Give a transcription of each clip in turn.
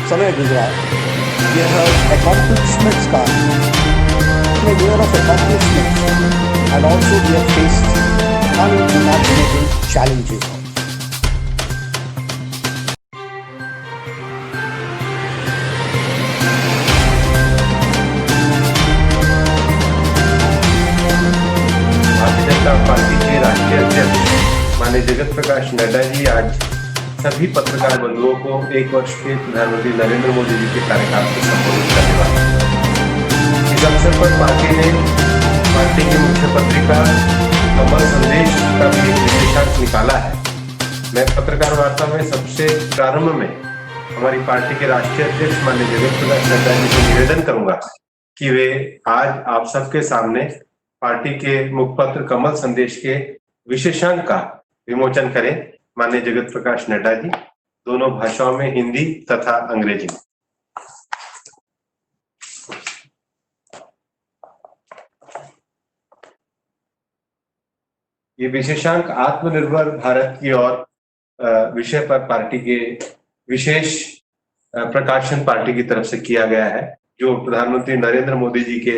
समय गुजरा, यह accomplishments का a year of accomplishments, and also we have faced unimaginable challenges. Bharatiya Janata party के राष्ट्रीय अध्यक्ष माननीय जगत प्रकाश नड्डा जी आज सभी पत्रकार बंधुओं को एक वर्ष के प्रधानमंत्री नरेंद्र मोदी जी के कार्यकाल को संबोधित करने वाले हैं। इस अवसर पर पार्टी की मुख्य पत्रिका कमल संदेश का भी एक विशेषांक निकाला है। मैं पत्रकार वार्ता में सबसे प्रारंभ में हमारी पार्टी के राष्ट्रीय अध्यक्ष माननीय जगत प्रकाश नड्डा जी से निवेदन करूंगा कि वे आज आप सबके सामने पार्टी के मुखपत्र कमल संदेश के विशेषांक का विमोचन करें। माननीय जगत प्रकाश नड्डा जी, दोनों भाषाओं में, हिंदी तथा अंग्रेजी में। ये विशेषांक आत्मनिर्भर भारत की ओर विषय पर पार्टी के विशेष प्रकाशन पार्टी की तरफ से किया गया है, जो प्रधानमंत्री नरेंद्र मोदी जी के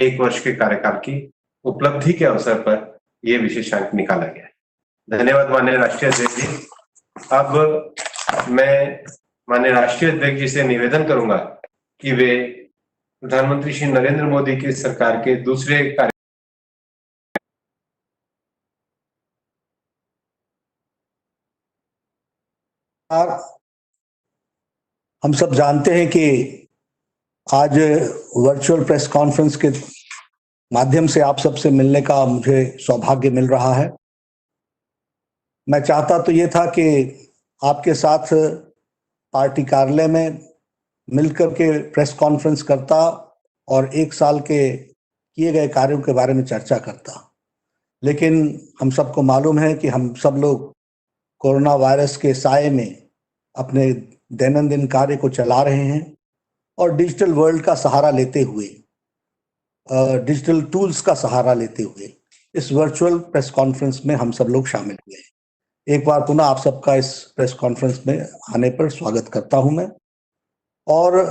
एक वर्ष के कार्यकाल की उपलब्धि के अवसर पर यह विशेषांक निकाला गया है। धन्यवाद माननीय राष्ट्रीय अध्यक्ष जी। अब मैं माननीय राष्ट्रीय अध्यक्ष जी से निवेदन करूंगा कि वे प्रधानमंत्री श्री नरेंद्र मोदी की सरकार के दूसरे कार्य हम सब जानते हैं कि आज वर्चुअल प्रेस कॉन्फ्रेंस के माध्यम से आप सबसे मिलने का मुझे सौभाग्य मिल रहा है। मैं चाहता तो ये था कि आपके साथ पार्टी कार्यालय में मिलकर के प्रेस कॉन्फ्रेंस करता और एक साल के किए गए कार्यों के बारे में चर्चा करता, लेकिन हम सबको मालूम है कि हम सब लोग कोरोना वायरस के साए में अपने दैनंदिन कार्य को चला रहे हैं और डिजिटल वर्ल्ड का सहारा लेते हुए, डिजिटल टूल्स का सहारा लेते हुए इस वर्चुअल प्रेस कॉन्फ्रेंस में हम सब लोग शामिल हुए। एक बार पुनः आप सबका इस प्रेस कॉन्फ्रेंस में आने पर स्वागत करता हूं मैं। और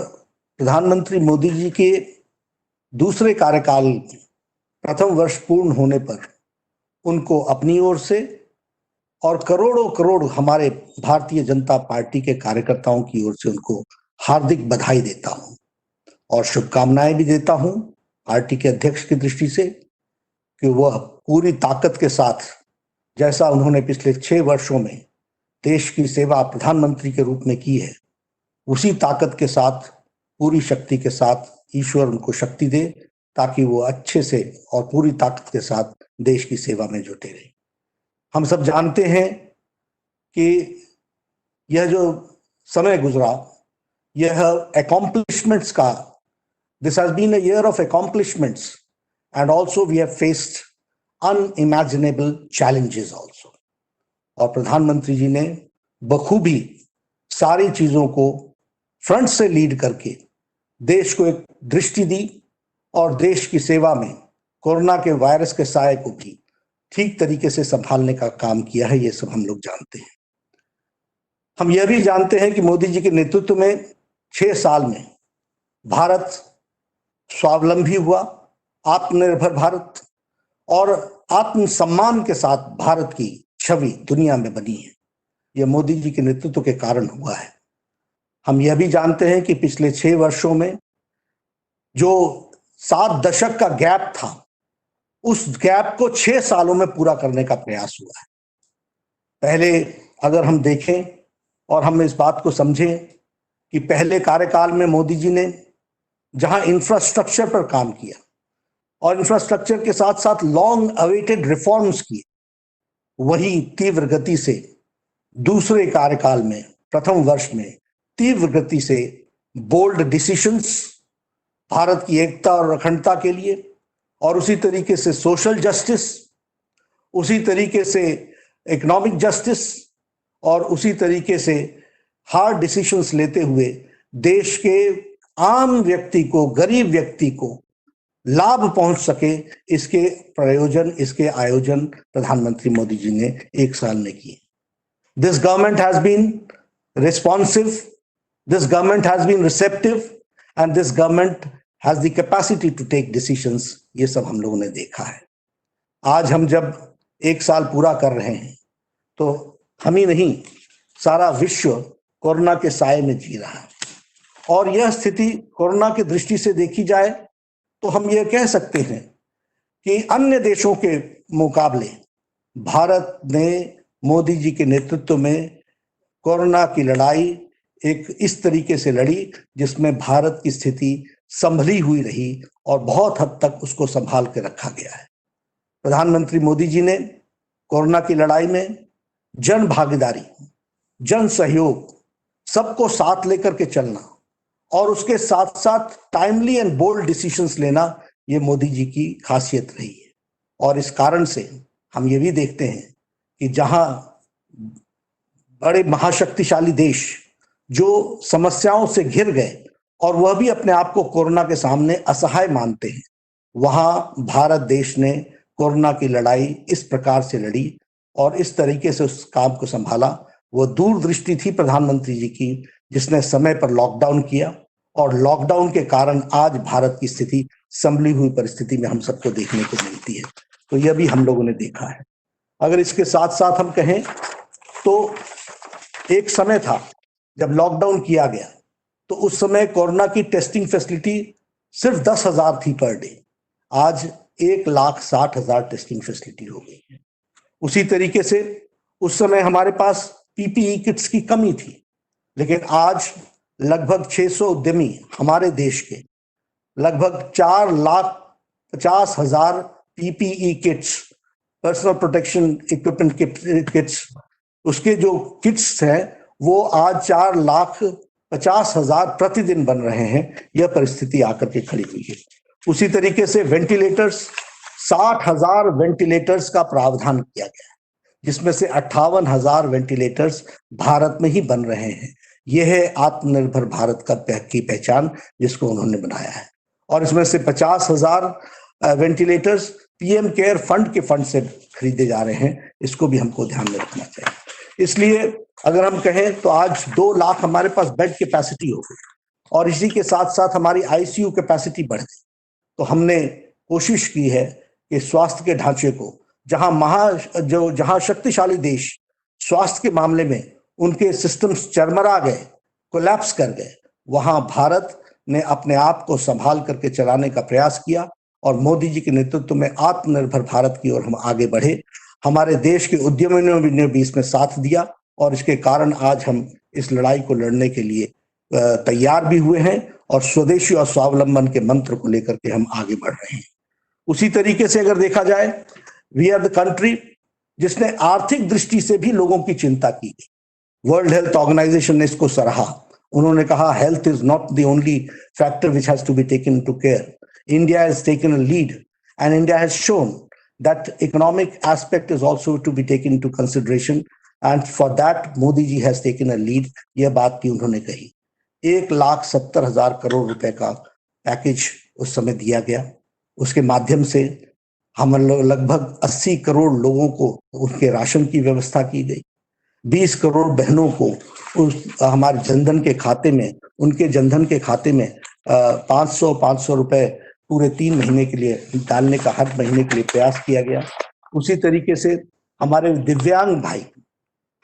प्रधानमंत्री मोदी जी के दूसरे कार्यकाल प्रथम वर्ष पूर्ण होने पर उनको अपनी ओर से और करोड़ों करोड़ हमारे भारतीय जनता पार्टी के कार्यकर्ताओं की ओर से उनको हार्दिक बधाई देता हूं और शुभकामनाएं भी देता हूं पार्टी के अध्यक्ष की दृष्टि से कि वह पूरी ताकत के साथ, जैसा उन्होंने पिछले 6 वर्षों में देश की सेवा प्रधानमंत्री के रूप में की है, उसी ताकत के साथ, पूरी शक्ति के साथ ईश्वर उनको शक्ति दे ताकि वो अच्छे से और पूरी ताकत के साथ देश की सेवा में जुटे रहे। हम सब जानते हैं कि यह जो समय गुजरा, यह accomplishments का, this has been a year of accomplishments and also we have faced unimaginable challenges also। और प्रधानमंत्री जी ने बखूबी सारी चीजों को फ्रंट से लीड करके देश को एक दृष्टि दी और देश की सेवा में कोरोना के वायरस के साए को भी ठीक तरीके से संभालने का काम किया है। ये सब हम लोग जानते हैं। हम यह भी जानते हैं कि मोदी जी के नेतृत्व में 6 साल में भारत स्वावलंबी हुआ, आत्मनिर्भर भारत और आत्मसम्मान के साथ भारत की छवि दुनिया में बनी है। यह मोदी जी के नेतृत्व के कारण हुआ है। हम यह भी जानते हैं कि पिछले 6 वर्षों में जो 7 दशक का गैप था, उस गैप को 6 सालों में पूरा करने का प्रयास हुआ है। पहले अगर हम देखें और हम इस बात को समझें कि पहले कार्यकाल में मोदी जी ने जहां इंफ्रास्ट्रक्चर पर काम किया और इंफ्रास्ट्रक्चर के साथ साथ लॉन्ग अवेटेड रिफॉर्म्स किए, वही तीव्र गति से दूसरे कार्यकाल में प्रथम वर्ष में तीव्र गति से बोल्ड डिसीजंस भारत की एकता और अखंडता के लिए, और उसी तरीके से सोशल जस्टिस, उसी तरीके से इकोनॉमिक जस्टिस और उसी तरीके से हार्ड डिसीजंस लेते हुए देश के आम व्यक्ति को, गरीब व्यक्ति को लाभ पहुंच सके, इसके प्रयोजन, इसके आयोजन प्रधानमंत्री मोदी जी ने 1 साल में किए। This government has been responsive This government has been receptive and this government has the capacity to take decisions. ये सब हम लोगों ने देखा है। आज हम जब 1 साल पूरा कर रहे हैं तो हम ही नहीं, सारा विश्व कोरोना के साए में जी रहा है। और यह स्थिति कोरोना की दृष्टि से देखी जाए तो हम ये कह सकते हैं कि अन्य देशों के मुकाबले भारत ने मोदी जी के नेतृत्व में कोरोना की लड़ाई एक इस तरीके से लड़ी जिसमें भारत की स्थिति संभली हुई रही और बहुत हद तक उसको संभाल के रखा गया है। प्रधानमंत्री मोदी जी ने कोरोना की लड़ाई में जन भागीदारी, जन सहयोग, सबको साथ लेकर के चलना और उसके साथ साथ टाइमली एंड बोल्ड डिसीजंस लेना, ये मोदी जी की खासियत रही है। और इस कारण से हम ये भी देखते हैं कि जहां बड़े महाशक्तिशाली देश जो समस्याओं से घिर गए और वह भी अपने आप को कोरोना के सामने असहाय मानते हैं, वहां भारत देश ने कोरोना की लड़ाई इस प्रकार से लड़ी और इस तरीके से उस काम को संभाला। वो दूरदृष्टि थी प्रधानमंत्री जी की, जिसने समय पर लॉकडाउन किया और लॉकडाउन के कारण आज भारत की स्थिति संभली हुई परिस्थिति में हम सबको देखने को मिलती है। तो यह भी हम लोगों ने देखा है। अगर इसके साथ साथ हम कहें तो एक समय था जब लॉकडाउन किया गया तो उस समय कोरोना की टेस्टिंग फैसिलिटी सिर्फ 10,000 थी पर डे। आज 1,60,000 टेस्टिंग फैसिलिटी हो गई है। उसी तरीके से उस समय हमारे पास पीपीई किट्स की कमी थी, लेकिन आज लगभग 600 उद्यमी हमारे देश के लगभग 4,50,000 PPE kits, personal protection equipment kits, उसके जो किट्स हैं वो आज 4,50,000 प्रतिदिन बन रहे हैं। यह परिस्थिति आकर के खड़ी हुई है। उसी तरीके से वेंटिलेटर्स, 60,000 वेंटिलेटर्स का प्रावधान किया गया है, जिसमें से 58,000 वेंटिलेटर्स भारत में ही बन रहे हैं। यह है आत्मनिर्भर भारत की पहचान जिसको उन्होंने बनाया है। और इसमें से 50,000 वेंटिलेटर्स पीएम केयर फंड के फंड से खरीदे जा रहे हैं। इसको भी हमको ध्यान में रखना चाहिए। इसलिए अगर हम कहें तो आज 2 लाख हमारे पास बेड कैपेसिटी हो गई और इसी के साथ साथ हमारी आईसीयू कैपेसिटी बढ़ गई। तो हमने कोशिश की है कि स्वास्थ्य के ढांचे को, जहां शक्तिशाली देश स्वास्थ्य के मामले में उनके सिस्टम्स चरमरा गए, कोलैप्स कर गए, वहां भारत ने अपने आप को संभाल करके चलाने का प्रयास किया और मोदी जी के नेतृत्व में आत्मनिर्भर भारत की ओर हम आगे बढ़े। हमारे देश के उद्यमियों ने भी इसमें साथ दिया और इसके कारण आज हम इस लड़ाई को लड़ने के लिए तैयार भी हुए हैं और स्वदेशी और स्वावलंबन के मंत्र को लेकर के हम आगे बढ़ रहे हैं। उसी तरीके से अगर देखा जाए, वी आर द कंट्री जिसने आर्थिक दृष्टि से भी लोगों की चिंता की गई। वर्ल्ड हेल्थ ऑर्गेनाइजेशन ने इसको सराहा। उन्होंने कहा health is not the only factor which has to be taken into care. India has taken a lead and India has shown that economic aspect is also to be taken into consideration and for that Modi ji has taken a lead। यह बात की उन्होंने कही। 1,70,000 करोड़ रुपए का package उस समय दिया गया। उसके माध्यम से हम लगभग 80 करोड़ लोगों को उनके राशन की व्यवस्था की गई। 20 करोड़ बहनों को हमारे जनधन के खाते में, उनके जनधन के खाते में 500 रुपए पूरे 3 महीने के लिए डालने का हर महीने के लिए प्रयास किया गया। उसी तरीके से हमारे दिव्यांग भाई,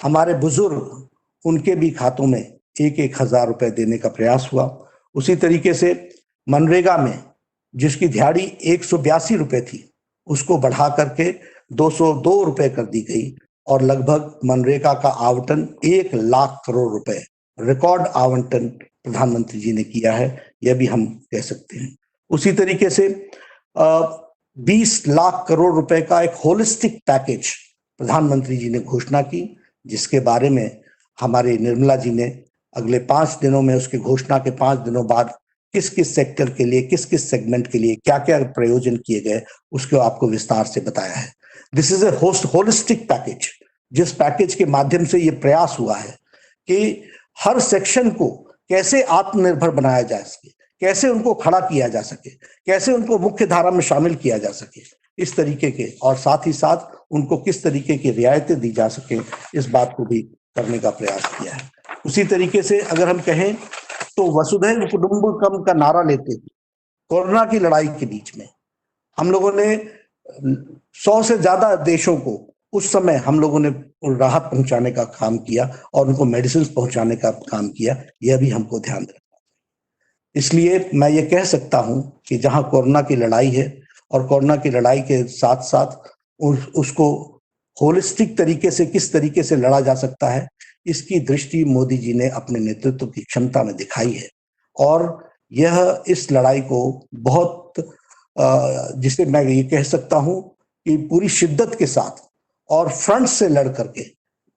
हमारे बुजुर्ग, उनके भी खातों में 1,000 रुपए देने का प्रयास हुआ। उसी तरीके से मनरेगा में जिसकी दिहाड़ी 182 रुपए थी, उसको बढ़ा करके 202 रुपए कर दी गई और लगभग मनरेगा का आवंटन 1 लाख करोड़ रुपए रिकॉर्ड आवंटन प्रधानमंत्री जी ने किया है। यह भी हम कह सकते हैं। उसी तरीके से 20 लाख करोड़ रुपए का एक होलिस्टिक पैकेज प्रधानमंत्री जी ने घोषणा की, जिसके बारे में हमारे निर्मला जी ने अगले 5 दिनों में, उसकी घोषणा के 5 दिनों बाद किस किस सेक्टर के लिए, किस किस सेगमेंट के लिए क्या क्या प्रयोजन किए गए, उसको आपको विस्तार से बताया है। This is a holistic package, जिस पैकेज के माध्यम से ये प्रयास हुआ है कि हर सेक्शन को कैसे आत्मनिर्भर बनाया जा सके, कैसे उनको खड़ा किया जा सके, कैसे उनको मुख्य धारा में शामिल किया जा सके, इस तरीके के, और साथ ही साथ उनको किस तरीके की रियायतें दी जा सके, इस बात को भी करने का प्रयास किया है। उसी तरीके से अगर हम कहें तो वसुधैव कुटुंबकम का नारा लेते हुए कोरोना की लड़ाई के बीच में हम लोगों ने 100 से ज्यादा देशों को उस समय हम लोगों ने राहत पहुंचाने का काम किया और उनको मेडिसिन पहुंचाने का काम किया। यह भी हमको ध्यान रखना चाहिए। इसलिए मैं ये कह सकता हूं कि जहां कोरोना की लड़ाई है और कोरोना की लड़ाई के साथ साथ उसको होलिस्टिक तरीके से किस तरीके से लड़ा जा सकता है, इसकी दृष्टि मोदी जी ने अपने नेतृत्व की क्षमता में दिखाई है। और यह इस लड़ाई को बहुत जिसे मैं ये कह सकता हूं कि पूरी शिद्दत के साथ और फ्रंट से लड़ करके,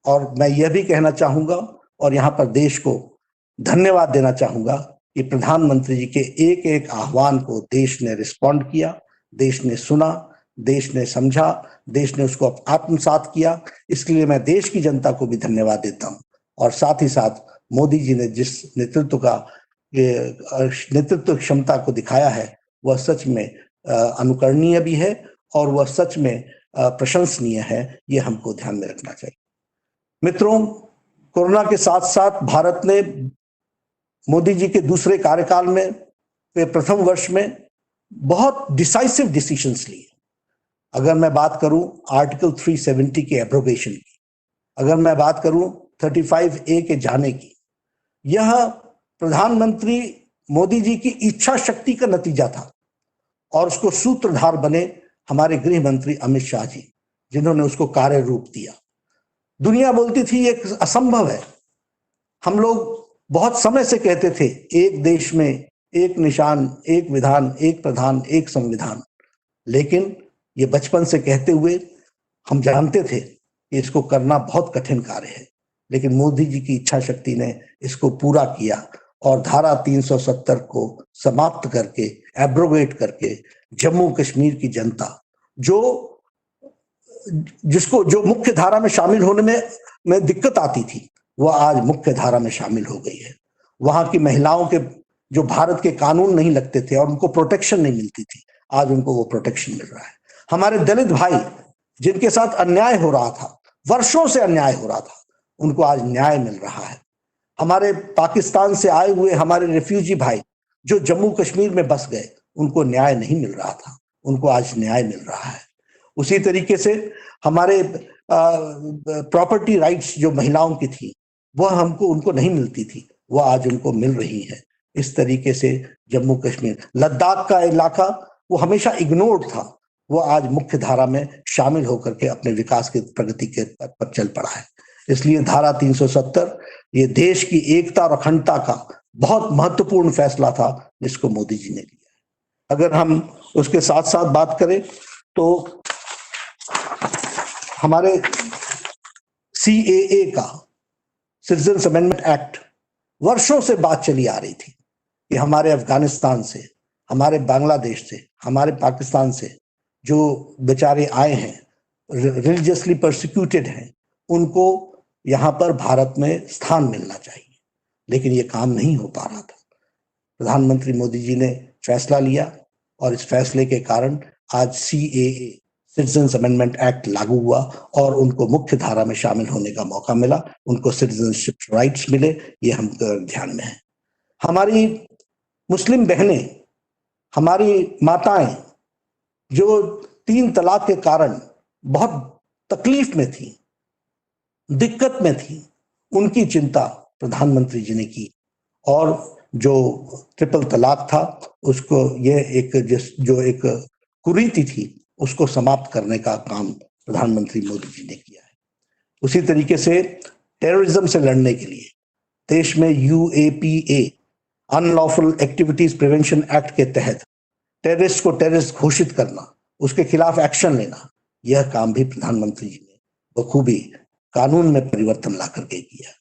और मैं यह भी कहना चाहूंगा और यहाँ पर देश को धन्यवाद देना चाहूंगा कि प्रधानमंत्री जी के एक एक आह्वान को देश ने रिस्पॉन्ड किया, देश ने सुना, देश ने समझा, देश ने उसको आत्मसात किया। इसके लिए मैं देश की जनता को भी धन्यवाद देता हूं। और साथ ही साथ मोदी जी ने जिस नेतृत्व क्षमता को दिखाया है वह सच में अनुकरणीय भी है और वह सच में प्रशंसनीय है। ये हमको ध्यान में रखना चाहिए। मित्रों, कोरोना के साथ साथ भारत ने मोदी जी के दूसरे कार्यकाल में प्रथम वर्ष में बहुत डिसाइसिव डिसीजंस लिए। अगर मैं बात करूं आर्टिकल 370 के एब्रोगेशन की, अगर मैं बात करूं 35A के जाने की, यह प्रधानमंत्री मोदी जी की इच्छा शक्ति का नतीजा था और उसको सूत्रधार बने हमारे गृह मंत्री अमित शाह जी, जिन्होंने उसको कार्य रूप दिया। दुनिया बोलती थी ये असंभव है। हम लोग बहुत समय से कहते थे एक देश में एक निशान, एक विधान, एक प्रधान, एक संविधान, लेकिन ये बचपन से कहते हुए हम जानते थे कि इसको करना बहुत कठिन कार्य है। लेकिन मोदी जी की इच्छा शक्ति ने इसको पूरा किया और धारा 370 को समाप्त करके, एब्रोगेट करके जम्मू कश्मीर की जनता जो मुख्य धारा में शामिल होने में दिक्कत आती थी, वह आज मुख्य धारा में शामिल हो गई है। वहां की महिलाओं के जो भारत के कानून नहीं लगते थे और उनको प्रोटेक्शन नहीं मिलती थी, आज उनको वो प्रोटेक्शन मिल रहा है। हमारे दलित भाई जिनके साथ अन्याय हो रहा था, वर्षों से अन्याय हो रहा था, उनको आज न्याय मिल रहा है। हमारे पाकिस्तान से आए हुए हमारे रेफ्यूजी भाई जो जम्मू कश्मीर में बस गए, उनको न्याय नहीं मिल रहा था, उनको आज न्याय मिल रहा है। उसी तरीके से हमारे प्रॉपर्टी राइट्स जो महिलाओं की थी, वह उनको नहीं मिलती थी, वह आज उनको मिल रही है। इस तरीके से जम्मू कश्मीर, लद्दाख का इलाका वो हमेशा इग्नोर्ड था, वो आज मुख्य धारा में शामिल होकर के अपने विकास की प्रगति के पथ पर चल पड़ा है। इसलिए धारा 370 ये देश की एकता और अखंडता का बहुत महत्वपूर्ण फैसला था जिसको मोदी जी ने लिया। अगर हम उसके साथ साथ बात करें तो हमारे CAA का, सिटीजन्स अमेंडमेंट एक्ट, वर्षों से बात चली आ रही थी कि हमारे अफगानिस्तान से, हमारे बांग्लादेश से, हमारे पाकिस्तान से जो बेचारे आए हैं, रिलीजियसली परसिक्यूटेड हैं, उनको यहाँ पर भारत में स्थान मिलना चाहिए। लेकिन ये काम नहीं हो पा रहा था। प्रधानमंत्री मोदी जी ने फैसला लिया और इस फैसले के कारण आज CAA, सिटीजन्स अमेंडमेंट एक्ट लागू हुआ और उनको मुख्य धारा में शामिल होने का मौका मिला, उनको सिटीजनशिप राइट्स मिले। ये हम ध्यान में है। हमारी मुस्लिम बहनें, हमारी माताएं जो 3 तलाक के कारण बहुत तकलीफ में थी, दिक्कत में थी, उनकी चिंता प्रधानमंत्री जी ने की और जो ट्रिपल तलाक था उसको जो एक कुरीति थी उसको समाप्त करने का काम प्रधानमंत्री मोदी जी ने किया है। उसी तरीके से टेररिज्म से लड़ने के लिए देश में UAPA, unlawful activities prevention act के तहत टेररिस्ट को टेररिस्ट घोषित करना, उसके खिलाफ एक्शन लेना, यह काम भी प्रधानमंत्री जी ने बखूबी कानून में परिवर्तन ला करके किया।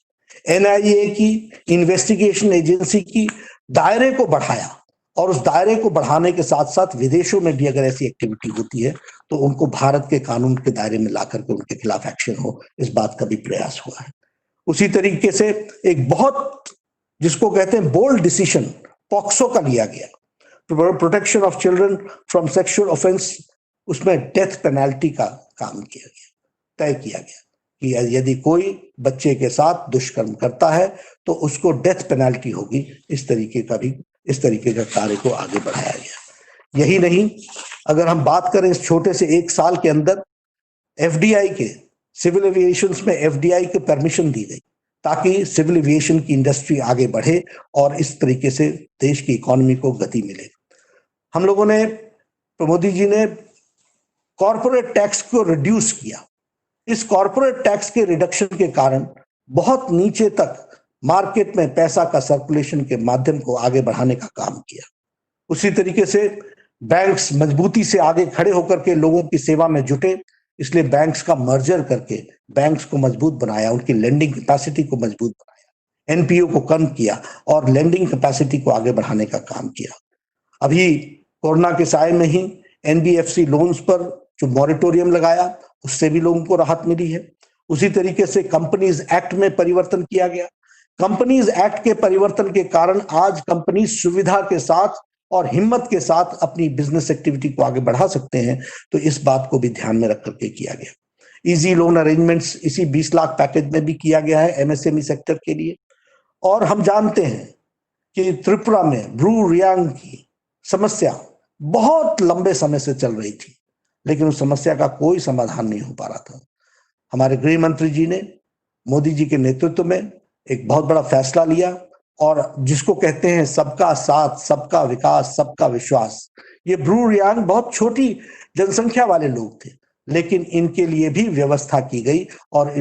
NIA की, इन्वेस्टिगेशन एजेंसी की दायरे को बढ़ाया और उस दायरे को बढ़ाने के साथ साथ विदेशों में भी अगर ऐसी एक्टिविटी होती है तो उनको भारत के कानून के दायरे में ला करके उनके खिलाफ एक्शन हो, इस बात का भी प्रयास हुआ है। उसी तरीके से एक बहुत जिसको कहते हैं बोल्ड डिसीजन पॉक्सो का लिया गया, protection of children from sexual offence, उसमें डेथ पेनल्टी का काम किया गया, तय किया गया। कि यदि कोई बच्चे के साथ दुष्कर्म करता है तो उसको डेथ पेनल्टी होगी। इस तरीके का कार्य को आगे बढ़ाया गया। यही नहीं, अगर हम बात करें इस छोटे से 1 साल के अंदर एफडीआई के सिविल एविएशन में एफडीआई के परमिशन दी गई ताकि सिविल एविएशन की इंडस्ट्री आगे बढ़े और इस तरीके से देश की इकोनॉमी को गति मिले। हम लोगों ने, मोदी जी ने कॉर्पोरेट टैक्स को रिड्यूस किया। इस कॉर्पोरेट टैक्स के रिडक्शन के कारण बहुत नीचे तक मार्केट में पैसा का सर्कुलेशन के माध्यम को आगे बढ़ाने का काम किया। उसी तरीके से बैंक्स मजबूती से आगे खड़े होकर के लोगों की सेवा में जुटे, इसलिए बैंक्स का मर्जर करके बैंक्स को मजबूत बनाया, उनकी लेंडिंग कैपेसिटी को मजबूत बनाया, एनपीओ को कम किया और लेंडिंग कैपेसिटी को आगे बढ़ाने का काम किया। अभी कोरोना के साए में ही एनबीएफसी लोन्स पर जो मॉरिटोरियम लगाया, उससे भी लोगों को राहत मिली है। उसी तरीके से कंपनीज एक्ट में परिवर्तन किया गया। कंपनीज एक्ट के परिवर्तन के कारण आज कंपनी सुविधा के साथ और हिम्मत के साथ अपनी बिजनेस एक्टिविटी को आगे बढ़ा सकते हैं, तो इस बात को भी ध्यान में रख करके किया गया। इजी लोन अरेंजमेंट्स इसी 20 लाख पैकेज में भी किया गया है एमएसएमई सेक्टर के लिए। और हम जानते हैं कि त्रिपुरा में ब्रू रियांग की समस्या बहुत लंबे समय से चल रही थी, लेकिन उस समस्या का कोई समाधान नहीं हो पा रहा था। हमारे गृह मंत्री जी ने मोदी जी के नेतृत्व में एक बहुत बड़ा फैसला लिया और जिसको कहते हैं सबका साथ, सबका विकास, सबका विश्वास। ये ब्रू रियांग बहुत छोटी जनसंख्या वाले लोग थे, लेकिन इनके लिए भी व्यवस्था की गई और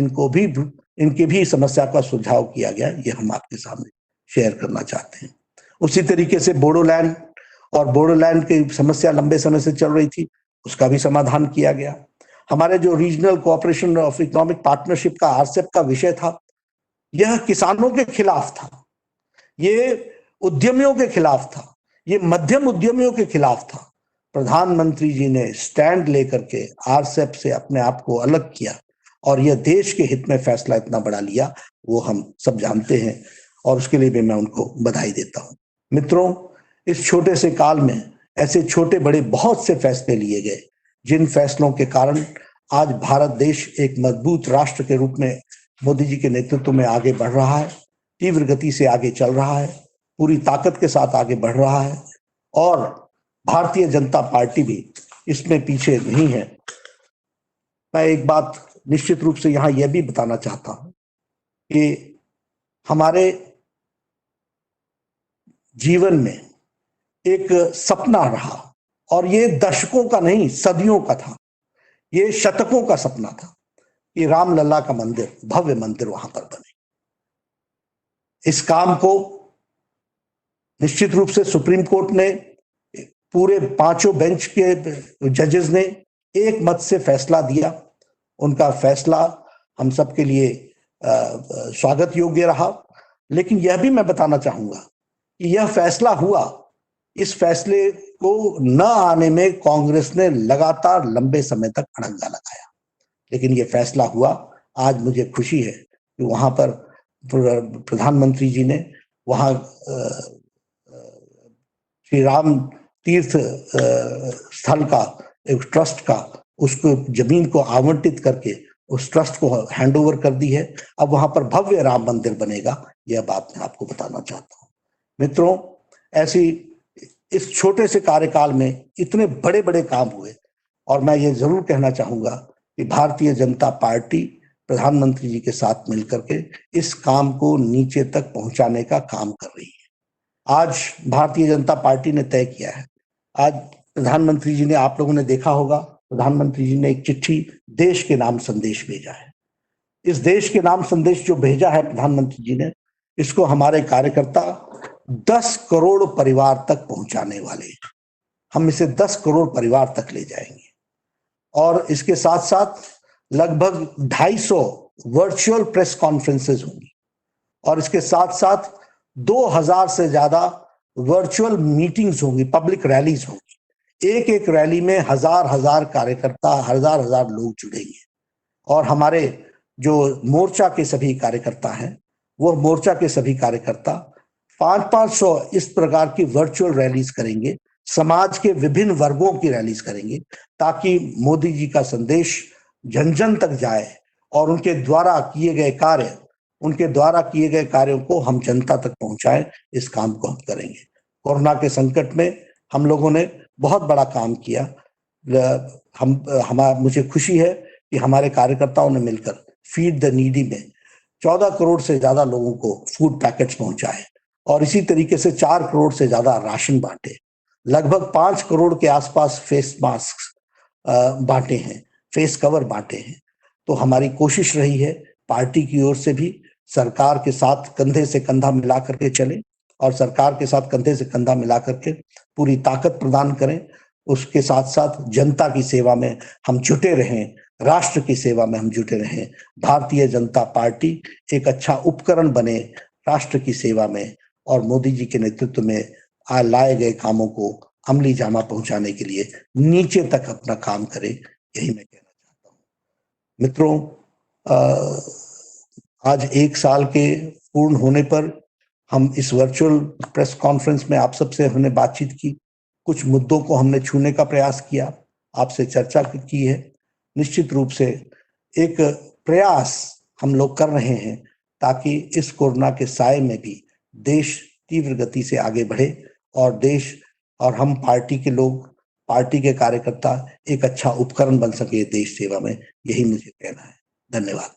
इनके भी समस्या का सुझाव किया गया। ये हम आपके सामने शेयर करना चाहते हैं। उसी तरीके से बोडोलैंड की समस्या लंबे समय से चल रही थी, उसका भी समाधान किया गया। हमारे जो regional cooperation of economic partnership का आरसेप का विषय था, यह किसानों के खिलाफ था, ये उद्यमियों के खिलाफ था, ये मध्यम उद्यमियों के खिलाफ था। प्रधानमंत्री जी ने स्टैंड लेकर के आरसेप से अपने आप को अलग किया और यह देश के हित में फैसला इतना बड़ा लिया, वो हम सब जानते हैं और उसके लिए भी मैं उनको बधाई देता हूं। मित्रों, इस छोटे से काल में ऐसे छोटे बड़े बहुत से फैसले लिए गए, जिन फैसलों के कारण आज भारत देश एक मजबूत राष्ट्र के रूप में मोदी जी के नेतृत्व में आगे बढ़ रहा है, तीव्र गति से आगे चल रहा है, पूरी ताकत के साथ आगे बढ़ रहा है और भारतीय जनता पार्टी भी इसमें पीछे नहीं है। मैं एक बात निश्चित रूप से यहां यह भी बताना चाहता हूं कि हमारे जीवन में एक सपना रहा और ये दशकों का नहीं, सदियों का था, ये शतकों का सपना था कि रामलला का मंदिर, भव्य मंदिर वहां पर बने। इस काम को निश्चित रूप से सुप्रीम कोर्ट ने, पूरे 5 बेंच के जजेस ने एक मत से फैसला दिया। उनका फैसला हम सबके लिए स्वागत योग्य रहा। लेकिन यह भी मैं बताना चाहूंगा कि यह फैसला हुआ, इस फैसले को न आने में कांग्रेस ने लगातार लंबे समय तक अड़ंगा लगाया, लेकिन यह फैसला हुआ। आज मुझे खुशी है कि वहां पर प्रधानमंत्री जी ने वहां श्री राम तीर्थ स्थल का एक ट्रस्ट का, उसको जमीन को आवंटित करके उस ट्रस्ट को हैंडओवर कर दी है। अब वहां पर भव्य राम मंदिर बनेगा, यह बात मैं आपको बताना चाहता हूं। मित्रों, ऐसी इस छोटे से कार्यकाल में इतने बड़े बड़े काम हुए और मैं ये जरूर कहना चाहूंगा कि भारतीय जनता पार्टी प्रधानमंत्री जी के साथ मिलकर के इस काम को नीचे तक पहुंचाने का काम कर रही है। आज भारतीय जनता पार्टी ने तय किया है, आज प्रधानमंत्री जी ने, आप लोगों ने देखा होगा, प्रधानमंत्री जी ने एक चिट्ठी देश के नाम संदेश भेजा है। इस देश के नाम संदेश जो भेजा है प्रधानमंत्री जी ने, इसको हमारे कार्यकर्ता 10 करोड़ परिवार तक पहुंचाने वाले हैं। हम इसे 10 करोड़ परिवार तक ले जाएंगे और इसके साथ साथ लगभग 250 वर्चुअल प्रेस कॉन्फ्रेंसेस होंगी और इसके साथ साथ 2000 से ज्यादा वर्चुअल मीटिंग्स होंगी, पब्लिक रैलीज होंगी। एक एक रैली में हजार कार्यकर्ता, हजार लोग जुड़ेंगे और हमारे जो मोर्चा के सभी कार्यकर्ता हैं, वो मोर्चा के सभी कार्यकर्ता 500 इस प्रकार की वर्चुअल रैलीज करेंगे, समाज के विभिन्न वर्गों की रैलीज करेंगे, ताकि मोदी जी का संदेश जन जन तक जाए और उनके द्वारा किए गए कार्यों को हम जनता तक पहुंचाएं, इस काम को हम करेंगे। कोरोना के संकट में हम लोगों ने बहुत बड़ा काम किया। मुझे खुशी है कि हमारे कार्यकर्ताओं ने मिलकर फीड द नीडी में 14 करोड़ से ज्यादा लोगों को फूड पैकेट्स पहुंचाए और इसी तरीके से 4 करोड़ से ज्यादा राशन बांटे। लगभग 5 करोड़ के आसपास फेस मास्क बांटे हैं, फेस कवर बांटे हैं। तो हमारी कोशिश रही है पार्टी की ओर से भी सरकार के साथ कंधे से कंधा मिला करके चलें और सरकार के साथ कंधे से कंधा मिला करके पूरी ताकत प्रदान करें। उसके साथ साथ जनता की सेवा में हम जुटे रहें, राष्ट्र की सेवा में हम जुटे रहें। भारतीय जनता पार्टी एक अच्छा उपकरण बने राष्ट्र की सेवा में और मोदी जी के नेतृत्व में लाए गए कामों को अमली जामा पहुंचाने के लिए नीचे तक अपना काम करे, यही मैं कहना चाहता हूँ। मित्रों, आज 1 साल के पूर्ण होने पर हम इस वर्चुअल प्रेस कॉन्फ्रेंस में आप सबसे हमने बातचीत की, कुछ मुद्दों को हमने छूने का प्रयास किया, आपसे चर्चा की है। निश्चित रूप से एक प्रयास हम लोग कर रहे हैं ताकि इस कोरोना के साए में भी देश तीव्र गति से आगे बढ़े और देश और हम पार्टी के लोग, पार्टी के कार्यकर्ता एक अच्छा उपकरण बन सके देश सेवा में, यही मुझे कहना है। धन्यवाद।